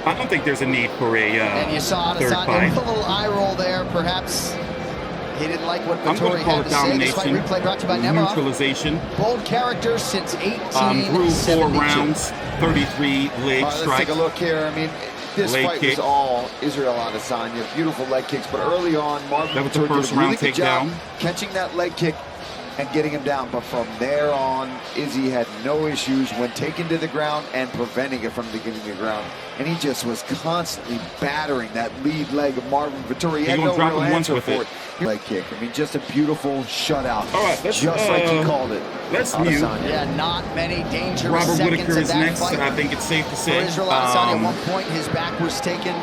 I don't think there's a need for a and you saw third Adesanya fight. with a little eye roll there. Perhaps he didn't like what I'm going Vettori to call had it to say. This fight domination, replay brought to you by Nemarov. neutralization. Bold character since Grew 4 1872. rounds, 33 leg Let's strikes. take a look here. I mean, this Leg fight kick. was all Israel Adesanya. Beautiful leg kicks, but early on, Marvin That was the Vettori first did a really round good job takedown. catching that leg kick and getting him down. But from there on, Izzy had no issues when taken to the ground and preventing it from getting to the ground. And he just was constantly battering that lead leg of Marvin Vettori. He had gonna no drop real him once answer with for it. Leg kick. I mean, just a beautiful shutout. All right, let's, just like he called it. Let's mute. Adesanya. Yeah, not many dangerous Robert seconds Whitaker of is that next. fight. I think it's safe to For say. Israel Adesanya, at one point, his back was taken.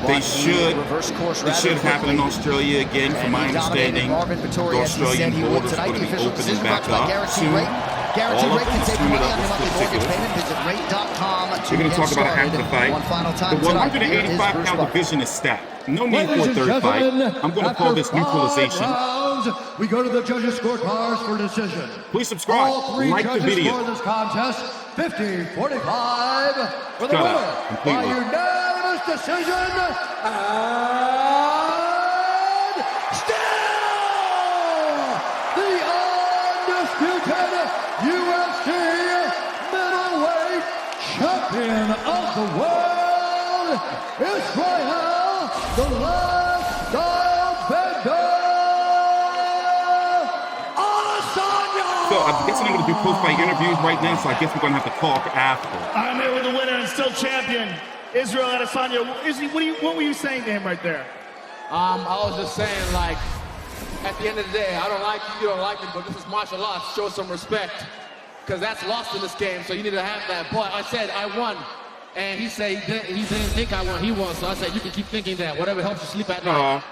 They but should. reverse course It rather should happen in quickly. Australia again, from And my he dominated understanding. Marvin Vettori, The as he said Australian he would borders tonight. going to The be official opening decision back brought to you by up Guaranteed soon. Rate. Guaranteed All of Rate can them save you screwed money up on your with monthly mortgage particulars. payment. Visit rate.com to We're going to get talk about a half started. the fight. One final time The tonight. Here is 185 Bruce pound Buffer. division is stacked. No need Ladies for a and third fight. gentlemen, I'm going to call this after 5 neutralization. rounds, we go to the judges' scorecards for decision. Please subscribe, All 3 like the judges video. score this contest 50-45 for the Shut winner up, by completely. unanimous decision, and still the undisputed UFC middleweight champion of the world, Israel the Lifestyle Bender Adesanya! So I'm guessing I'm going to do post-fight interviews right now, so I guess we're going to have to talk after. I'm here with the winner and still champion, Israel Adesanya. Izzy, what were you saying to him right there? I was just saying, like, at the end of the day, I don't like you, you don't like me, but this is martial arts. Show some respect, because that's lost in this game, so you need to have that. But I said I won, and he said he didn't think I won, he won. So I said you can keep thinking that, whatever helps you sleep at night.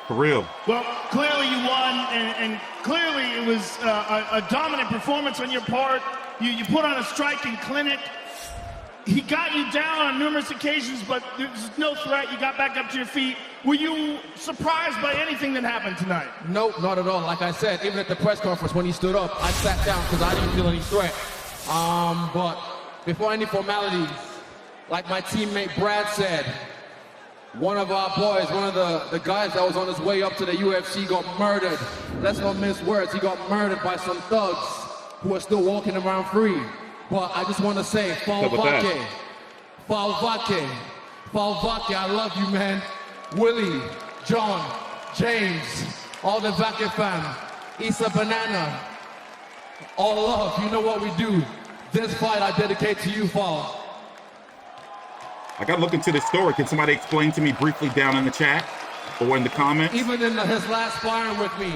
For real. Well, clearly you won, and clearly it was a dominant performance on your part. You put on a striking clinic. He got you down on numerous occasions, but there's no threat. You got back up to your feet. Were you surprised by anything that happened tonight? No, not at all. Like I said, even at the press conference when he stood up, I sat down because I didn't feel any threat. But before any formalities, like my teammate Brad said, one of our boys, one of the guys that was on his way up to the UFC got murdered. Let's not mince words. He got murdered by some thugs who are still walking around free. But I just want to say, Falvake, I love you, man. Willie, John, James, all the Vake fam, Issa Banana, all love. You know what we do. This fight I dedicate to you, Fall. I got to look into this story. Can somebody explain to me briefly down in the chat or in the comments? Even in his last sparring with me,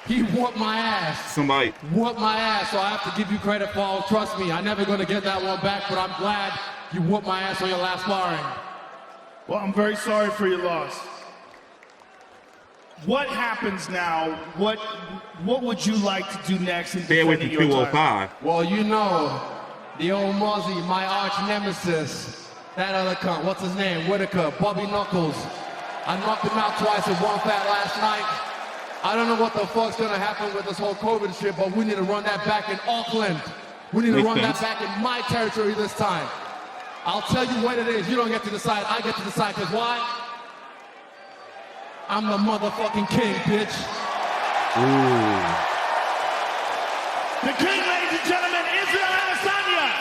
he whooped my ass. Somebody. Whooped my ass, so I have to give you credit, Paul. Trust me, I'm never going to get that one back, but I'm glad you whooped my ass on your last sparring. Well, I'm very sorry for your loss. What happens now? What would you like to do next in Stay away defending from your title? 205. Well, you know, the old Mozzie, my arch nemesis, that other cunt, what's his name? Whitaker, Bobby Knuckles. I knocked him out twice in one fat last night. I don't know what the fuck's gonna happen with this whole COVID shit, but we need to run that back in Auckland. We need to run that back in my territory this time. I'll tell you what it is. You don't get to decide. I get to decide. Because why? I'm the motherfucking king, bitch. Ooh. The king, ladies and gentlemen, Israel Adesanya.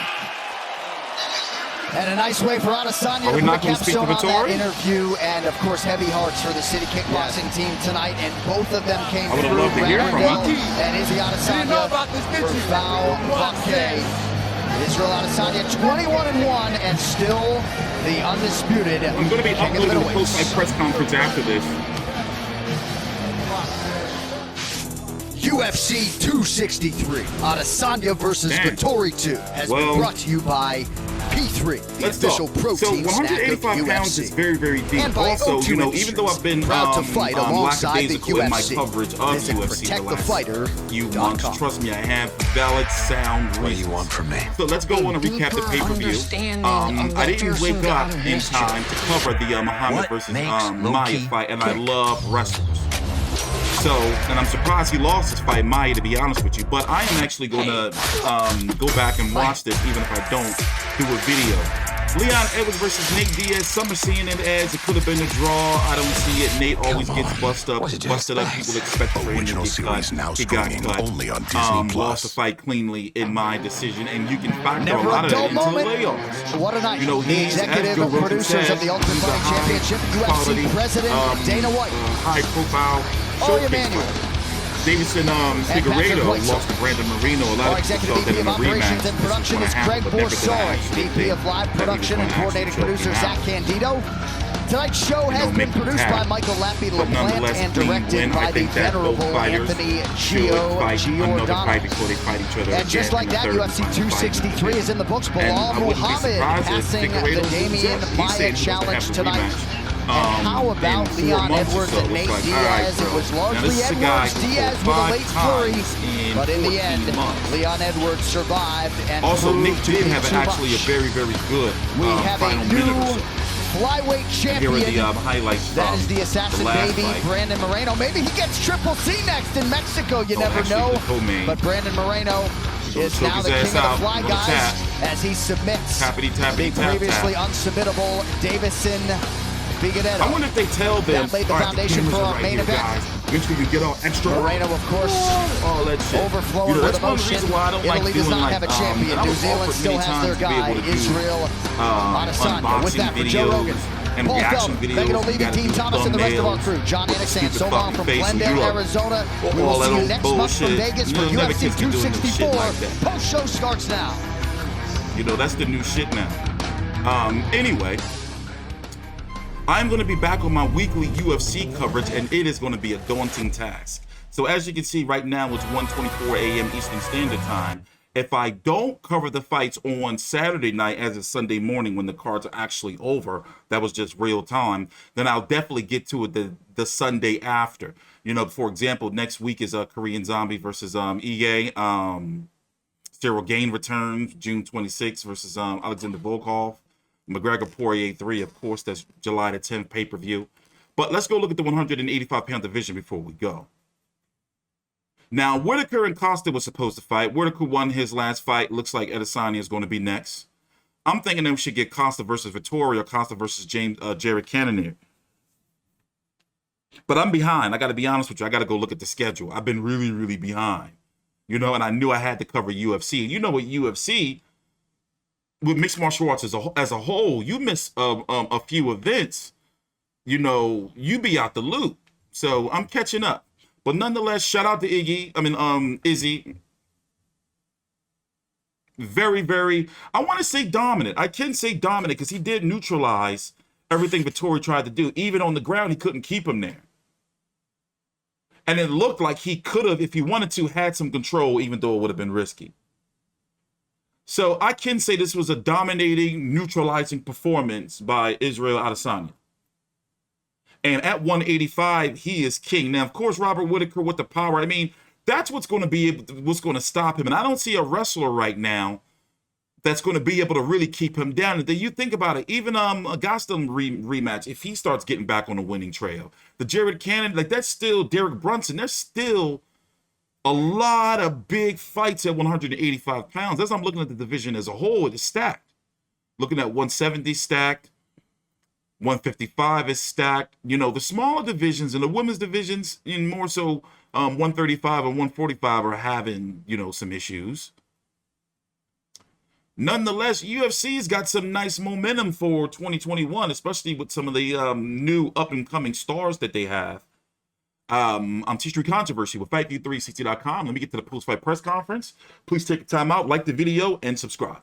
And a nice way for Adesanya Are we to not put gonna a speak to capstone on that Vettori? interview, and of course heavy hearts for the City Kickboxing team tonight, and both of them came I would've through. loved to hear from Randall him. and Izzy Adesanya know about this, did for you? Falvake. Israel Adesanya 21-1 and still the undisputed I'm going to be king of uploading the middleweights. post-fight press conference after this. UFC 263, Adesanya versus Damn. Vettori 2 has been brought to you by P3, the Let's official talk. protein So snack of 185 pounds is UFC. very, very deep. And by Also, O2 you know, even though I've been proud to fight alongside the lackadaisical in my UFC. coverage of Visit UFC the last few protectthefighter.com. months, trust me, I have valid, sound reasons. What do you want from me? So let's go on and recap the pay-per-view. I didn't wake up in time to cover the Muhammad versus Maya fight, and I love wrestlers. So, and I'm surprised he lost his fight, Maya, to be honest with you. But I am actually going to go back and watch this, even if I don't do a video. Leon Edwards versus Nate Diaz. Some are seeing it as it could have been a draw. I don't see it. Nate always gets busted up. People expect for him to get cut. He got cut. Lost the fight cleanly in my decision, and you can factor a lot of that into the layoffs. What a night. You know, the executive of producers of the Ultimate Fighting Championship, UFC President Dana White. High-profile Emmanuel. Deiveson Figueiredo lost to Brandon Moreno. A lot of people thought that in a rematch and production is Greg Borsari, VP of Live Production and Coordinating Producer Zach Candido. Tonight's show has been produced by Michael Lappy LaPlante and directed by the venerable Anthony Giordano. And just like that, UFC 263 is in the books. Bilal Muhammad passing the Damian Maia challenge tonight. And how about Leon Edwards and Nate Diaz? It was largely Edwards-Diaz with a late flurry, but in the end, Leon Edwards survived and also Nick did have actually a very good final minute or so. Flyweight champion. Here are the highlights from that is the assassin baby, fight. Brandon Moreno. Maybe he gets Triple C next in Mexico. You never know. But Brandon Moreno is now the king of the fly guys as he submits the previously unsubmittable Deiveson Figueiredo. I wonder if they tell them, that laid the foundation for our main event. Make sure you get on extra. Moreno, of course, all that shit. Overflowing with emotion. Italy does not have a champion. New Zealand still has their guy, Israel Adesanya. With that, for Joe Rogan, Paul Feldman, Megan O'Leary, Dean Thomas, and the rest of our crew. John Anderson, so long from Glendale, Arizona. We will see you next month from Vegas for UFC 264. Post-show starts now. You know, that's the new shit now. Anyway, I'm going to be back on my weekly UFC coverage, and it is going to be a daunting task. So as you can see right now, it's 1:24 a.m. Eastern Standard Time. If I don't cover the fights on Saturday night as a Sunday morning when the cards are actually over, that was just real time, then I'll definitely get to it the Sunday after. You know, for example, next week is a Korean Zombie versus EA. Cyril Gain returns June 26th versus Alexander Volkov. McGregor Poirier 3, of course, that's July the 10th pay-per-view. But let's go look at the 185-pound division before we go. Now, Whitaker and Costa was supposed to fight. Whitaker won his last fight. Looks like Adesanya is going to be next. I'm thinking that we should get Costa versus Vettori or Costa versus Jared Cannonier. But I'm behind. I got to be honest with you. I got to go look at the schedule. I've been really behind. You know, and I knew I had to cover UFC. You know what UFC... with mixed martial arts as a whole, you miss a few events, you know, you be out the loop. So I'm catching up. But nonetheless, shout out to Izzy. Very, I want to say dominant. I can say dominant because he did neutralize everything Vettori tried to do. Even on the ground, he couldn't keep him there. And it looked like he could have, if he wanted to, had some control, even though it would have been risky. So I can say this was a dominating, neutralizing performance by Israel Adesanya. And at 185, he is king. Now, of course, Robert Whitaker with the power. I mean, that's what's going to stop him. And I don't see a wrestler right now that's going to be able to really keep him down. And then you think about it, even a Gaston rematch, if he starts getting back on the winning trail, the Jared Cannon, like that's still Derek Brunson. There's still a lot of big fights at 185 pounds. As I'm looking at the division as a whole, it is stacked. Looking at 170 stacked, 155 is stacked. You know, the smaller divisions and the women's divisions, and more so 135 and 145 are having, you know, some issues. Nonetheless, UFC's got some nice momentum for 2021, especially with some of the new up-and-coming stars that they have. I'm TstreeT Controversy with FightView360.com. Let me get to the post-fight press conference. Please take the time out, like the video, and subscribe.